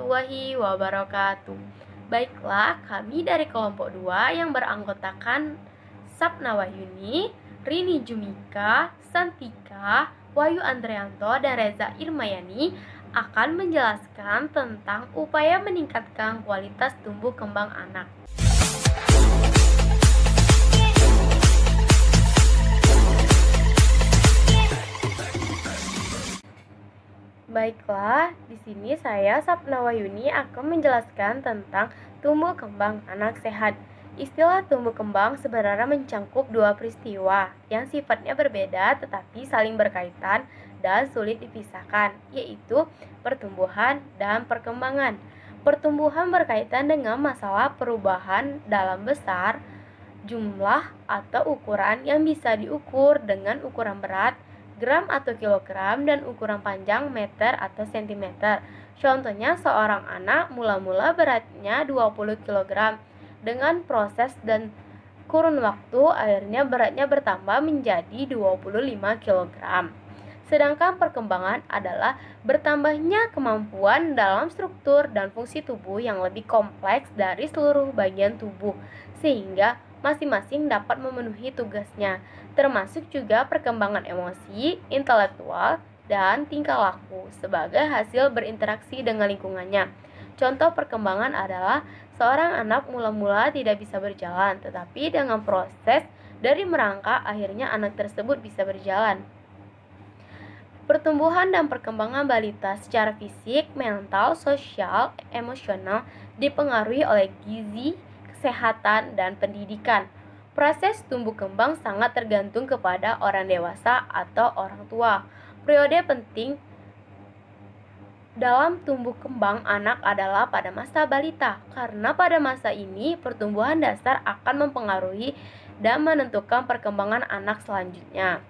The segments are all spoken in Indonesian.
warahmatullahi wabarakatuh. Baiklah, kami dari kelompok 2 yang beranggotakan Sapna Wahyuni, Rini Jumika, Santika, Wahyu Andrianto, dan Reza Irmayani akan menjelaskan tentang upaya meningkatkan kualitas tumbuh kembang anak. Baiklah, di sini saya Sapna Wahyuni akan menjelaskan tentang tumbuh kembang anak sehat. Istilah tumbuh kembang sebenarnya mencangkup dua peristiwa yang sifatnya berbeda tetapi saling berkaitan dan sulit dipisahkan, yaitu pertumbuhan dan perkembangan. Pertumbuhan berkaitan dengan masalah perubahan dalam besar, jumlah atau ukuran yang bisa diukur dengan ukuran berat, gram atau kilogram, dan ukuran panjang meter atau sentimeter. Contohnya, seorang anak mula-mula beratnya 20 kg. Dengan proses dan kurun waktu, akhirnya beratnya bertambah menjadi 25 kg. Sedangkan perkembangan adalah bertambahnya kemampuan dalam struktur dan fungsi tubuh yang lebih kompleks dari seluruh bagian tubuh, sehingga masing-masing dapat memenuhi tugasnya, termasuk juga perkembangan emosi, intelektual, dan tingkah laku sebagai hasil berinteraksi dengan lingkungannya. Contoh perkembangan adalah seorang anak mula-mula tidak bisa berjalan, tetapi dengan proses dari merangkak akhirnya anak tersebut bisa berjalan. Pertumbuhan dan perkembangan balita secara fisik, mental, sosial, emosional dipengaruhi oleh gizi, kesehatan, dan pendidikan. Proses tumbuh kembang sangat tergantung kepada orang dewasa atau orang tua. Periode penting dalam tumbuh kembang anak adalah pada masa balita, karena pada masa ini pertumbuhan dasar akan mempengaruhi dan menentukan perkembangan anak selanjutnya.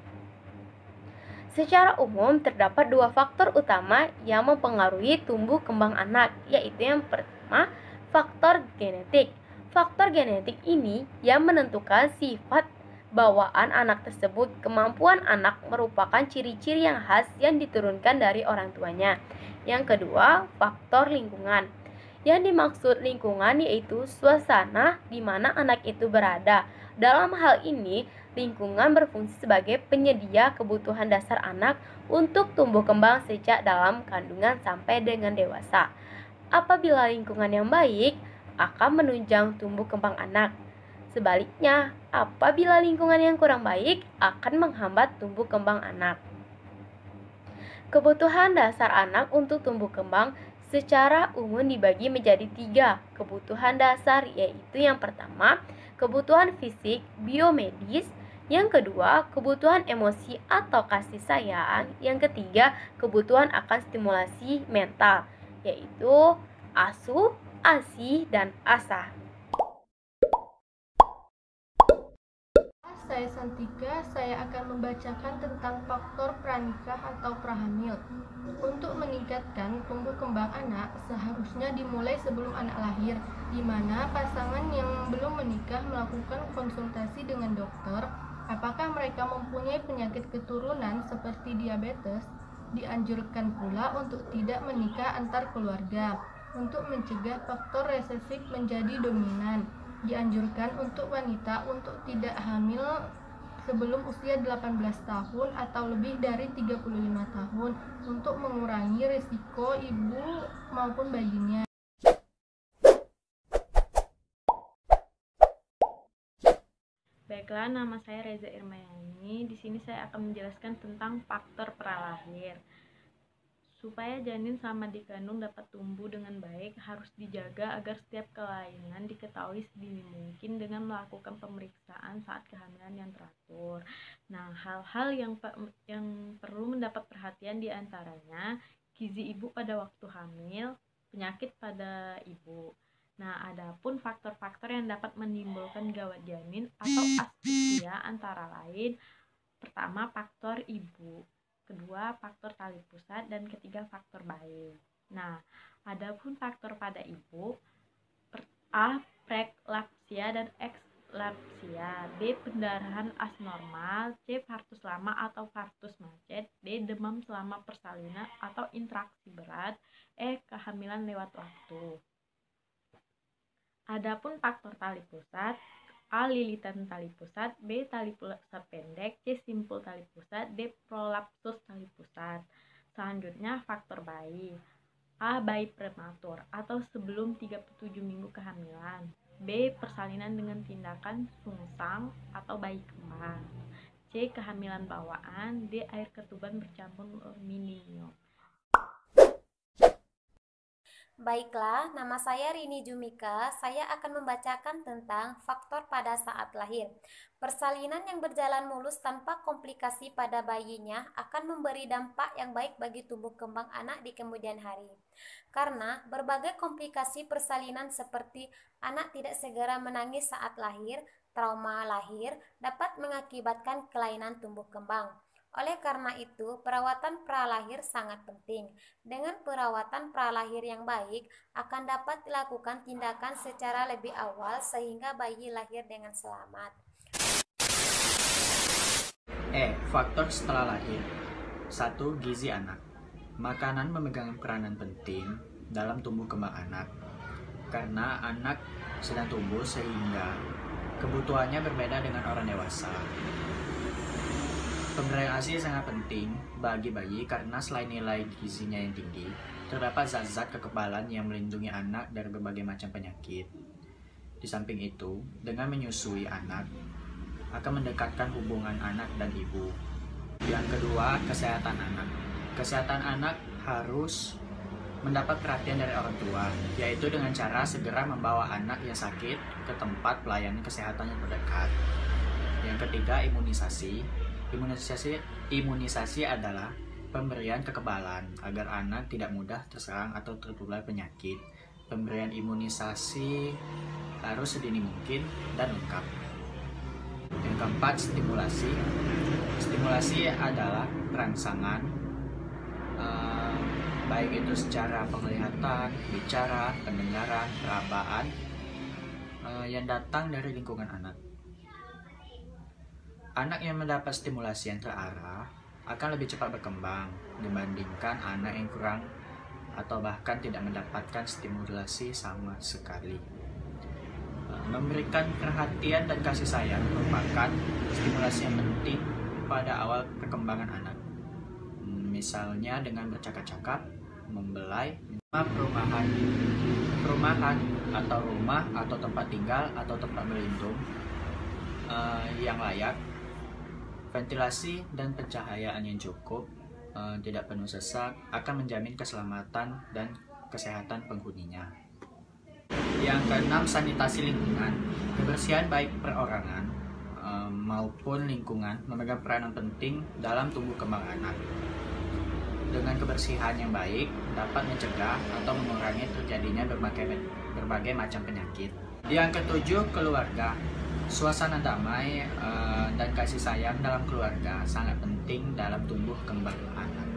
Secara umum, terdapat dua faktor utama yang mempengaruhi tumbuh kembang anak, yaitu yang pertama, faktor genetik. Faktor genetik ini yang menentukan sifat bawaan anak tersebut. Kemampuan anak merupakan ciri-ciri yang khas yang diturunkan dari orang tuanya. Yang kedua, faktor lingkungan. Yang dimaksud lingkungan yaitu suasana di mana anak itu berada. Dalam hal ini, lingkungan berfungsi sebagai penyedia kebutuhan dasar anak untuk tumbuh kembang sejak dalam kandungan sampai dengan dewasa. Apabila lingkungan yang baik akan menunjang tumbuh kembang anak. Sebaliknya, apabila lingkungan yang kurang baik akan menghambat tumbuh kembang anak. Kebutuhan dasar anak untuk tumbuh kembang secara umum dibagi menjadi 3 kebutuhan dasar, yaitu yang pertama, kebutuhan fisik biomedis, yang kedua, kebutuhan emosi atau kasih sayang, yang ketiga, kebutuhan akan stimulasi mental, yaitu asuh, asi, dan asah. Saya Santika, saya akan membacakan tentang faktor pranikah atau prahamil. Untuk meningkatkan tumbuh kembang anak, seharusnya dimulai sebelum anak lahir, di mana pasangan yang belum menikah melakukan konsultasi dengan dokter. Apakah mereka mempunyai penyakit keturunan seperti diabetes? Dianjurkan pula untuk tidak menikah antar keluarga. Untuk mencegah faktor resesif menjadi dominan, dianjurkan untuk wanita untuk tidak hamil sebelum usia 18 tahun atau lebih dari 35 tahun untuk mengurangi risiko ibu maupun bayinya. Baiklah, nama saya Reza Irmayani. Di sini saya akan menjelaskan tentang faktor pralahir. Supaya janin selama dikandung dapat tumbuh dengan baik, harus dijaga agar setiap kelainan diketahui sedini mungkin dengan melakukan pemeriksaan saat kehamilan yang teratur. Nah, hal-hal yang perlu mendapat perhatian diantaranya gizi ibu pada waktu hamil, penyakit pada ibu. Nah, adapun faktor-faktor yang dapat menimbulkan gawat janin atau asphyxia antara lain, pertama faktor ibu, kedua faktor tali pusat, dan ketiga faktor bayi. Nah, adapun faktor pada ibu, A. Preeklampsia dan preeklampsia, B. pendarahan abnormal, C. partus lama atau partus macet, D. demam selama persalinan atau interaksi berat, E. kehamilan lewat waktu. Adapun faktor tali pusat, A. lilitan tali pusat, B. tali pusat pendek, C. simpul tali pusat, D. prolapsus tali pusat. Selanjutnya faktor bayi, A. bayi prematur atau sebelum 37 minggu kehamilan, B. persalinan dengan tindakan sungsang atau bayi kembar, C. kehamilan bawaan, D. air ketuban bercampur aluminium. Baiklah, nama saya Rini Jumika. Saya akan membacakan tentang faktor pada saat lahir. Persalinan yang berjalan mulus tanpa komplikasi pada bayinya akan memberi dampak yang baik bagi tumbuh kembang anak di kemudian hari. Karena berbagai komplikasi persalinan seperti anak tidak segera menangis saat lahir, trauma lahir dapat mengakibatkan kelainan tumbuh kembang. Oleh karena itu, perawatan pralahir sangat penting. Dengan perawatan pralahir yang baik, akan dapat dilakukan tindakan secara lebih awal sehingga bayi lahir dengan selamat. Faktor setelah lahir. 1. Gizi anak. Makanan memegang peranan penting dalam tumbuh kembang anak. Karena anak sedang tumbuh sehingga kebutuhannya berbeda dengan orang dewasa. Pemberian ASI sangat penting bagi bayi karena selain nilai gizinya yang tinggi, terdapat zat-zat kekebalan yang melindungi anak dari berbagai macam penyakit. Di samping itu, dengan menyusui anak, akan mendekatkan hubungan anak dan ibu. Yang kedua, kesehatan anak. Kesehatan anak harus mendapat perhatian dari orang tua, yaitu dengan cara segera membawa anak yang sakit ke tempat pelayanan kesehatan yang terdekat. Yang ketiga, imunisasi. Imunisasi adalah pemberian kekebalan agar anak tidak mudah terserang atau tertular penyakit. Pemberian imunisasi harus sedini mungkin dan lengkap. Yang keempat, stimulasi. Stimulasi adalah perangsangan, baik itu secara penglihatan, bicara, pendengaran, perabaan, yang datang dari lingkungan anak. Anak yang mendapat stimulasi yang terarah akan lebih cepat berkembang dibandingkan anak yang kurang atau bahkan tidak mendapatkan stimulasi sama sekali. Memberikan perhatian dan kasih sayang merupakan stimulasi yang penting pada awal perkembangan anak. Misalnya dengan bercakap-cakap, membelai, perumahan atau rumah atau tempat tinggal atau tempat berlindung yang layak, ventilasi dan pencahayaan yang cukup, tidak penuh sesak, akan menjamin keselamatan dan kesehatan penghuninya. Yang keenam, sanitasi lingkungan. Kebersihan baik perorangan maupun lingkungan memegang peranan penting dalam tumbuh kembang anak. Dengan kebersihan yang baik dapat mencegah atau mengurangi terjadinya berbagai macam penyakit. Yang ketujuh, keluarga. Suasana damai dan kasih sayang dalam keluarga sangat penting dalam tumbuh kembang anak.